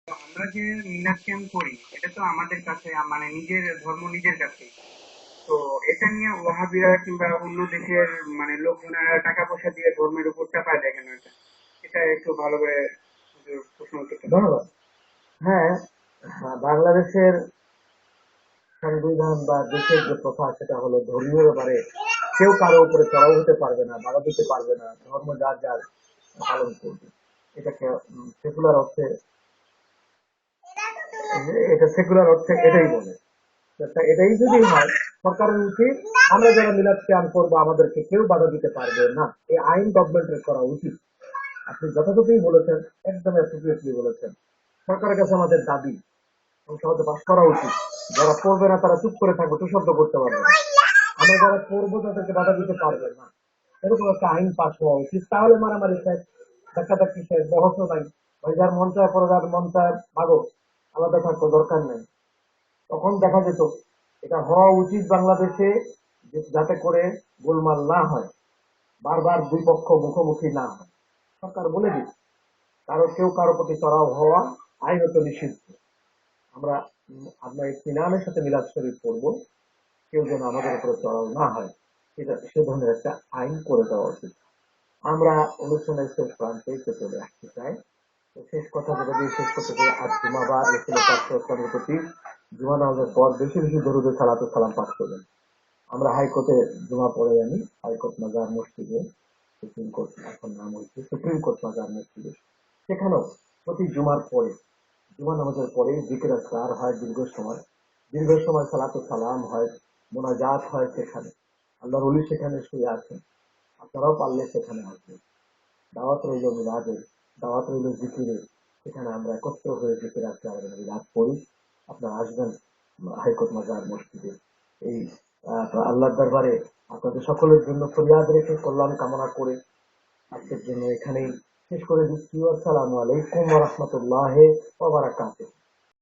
আমরা যে মিলাদ ক্যাম্প করি এটা তো আমাদের কাছে মানে নিজের ধর্ম নিজের কাছে। তো এটা নিয়ে ওয়াহাবিরা কিংবা অন্য দেশের মানে লোকজনেরা টাকা পয়সা দিয়ে ধর্মের উপর চাপায় দেয় কেন? এটা এটা একটু ভালো করে প্রশ্ন উত্তরটা দিন। ধন্যবাদ। হ্যাঁ, হ্যাঁ, বাংলাদেশের সংবিধান বা দেশের যে প্রথা সেটা হলো ধর্মীয় ব্যাপারে কেউ কারো উপরে চড়াও হতে পারবে না, বাধা দিতে পারবে না, ধর্ম যার যার পালন করবে। এটাকে সেকুলার অর্থে, এটা সেকুলার অর্থে এটাই বলে। তা এটাই যদি হয়, সরকারের উচিত আমরা যারা মিলাদ ক্যাম্প করবো আমাদেরকে কেউ বাধা দিতে পারবে না, এই আইন গভর্নমেন্টের করা উচিত। আপনি যথাযথই বলেছেন, একদম অ্যাপ্রোপ্রিয়েটলি বলেছেন। সরকারের কাছে আমাদের দাবি সহজে পাশ করা উচিত। যারা পড়বে না তারা চুপ করে থাকবে, তো শব্দ করতে পারবে না। আমরা যারা পড়বো তাদেরকে বাধা দিতে পারবে না, এরকম একটা আইন পাস হওয়া উচিত। তাহলে মারামারি শেষ, ধাক্কাধাক্কি শেষ, বহসও নাই। ওই যার মন চায় পড়ে, যার মন চায় ভাগো, আলাদা থাকো, দরকার নেই। তখন দেখা যেত। এটা হওয়া উচিত বাংলাদেশে, যাতে করে গোলমাল না হয়, বারবার দুই পক্ষ মুখোমুখি না হয়। সরকার বলে দিক, কেউ কারো প্রতি চড়াও হওয়া আইনত নিষিদ্ধ। আমরা আমরা ইত্মিনানের সাথে মিলাদ শরীফ পড়বো, কেউ যেন আমাদের উপরে চড়াও না হয়, সেটা সে ধরনের একটা আইন করে দেওয়া উচিত। আমরা অনুষ্ঠানের শেষ প্রান্তে চলে আসতে চাই। তো শেষ কথা যেটা দিয়ে শেষ করতে চাই, আজ জুমাবার, রসুলের প্রতি জুমা নামাজের পর বেশি বেশি দরুদে সালাতু সালাম পাঠ করবেন। আমরা হাইকোর্টে জুমা পড়ে আনি, হাইকোর্ট মাজার মসজিদে, সুপ্রিম কোর্ট এখন নাম হয়েছে সুপ্রিম কোর্ট মাজার মসজিদে। সেখানেও প্রতি জুমার পরে, জুমা নামাজের পরে জিকির আজকার হয় দীর্ঘ সময়, দীর্ঘ সময় সালাতু সালাম হয়, মোনাজাত হয় সেখানে। আল্লাহর ওলি সেখানে শুয়ে আছেন, আপনারাও পারলে সেখানে আসবেন। দাওয়াত রইল মিলাদের, দাওয়াত রইল জিকিরে। সেখানে আমরা একত্র হয়ে জিকির আজকার মিলাদ পড়ি। আপনারা আসবেন হাইকোর্ট মাজার মসজিদে। এই আল্লাহর দরবারে আপনাদের সকলের জন্য ফরিয়াদ রেখে, কল্যাণ কামনা করে আজকের জন্য এখানেই শেষ করে দিচ্ছি। আসসালামু আলাইকুম ওয়া রাহমাতুল্লাহি ওয়া বারাকাতুহু।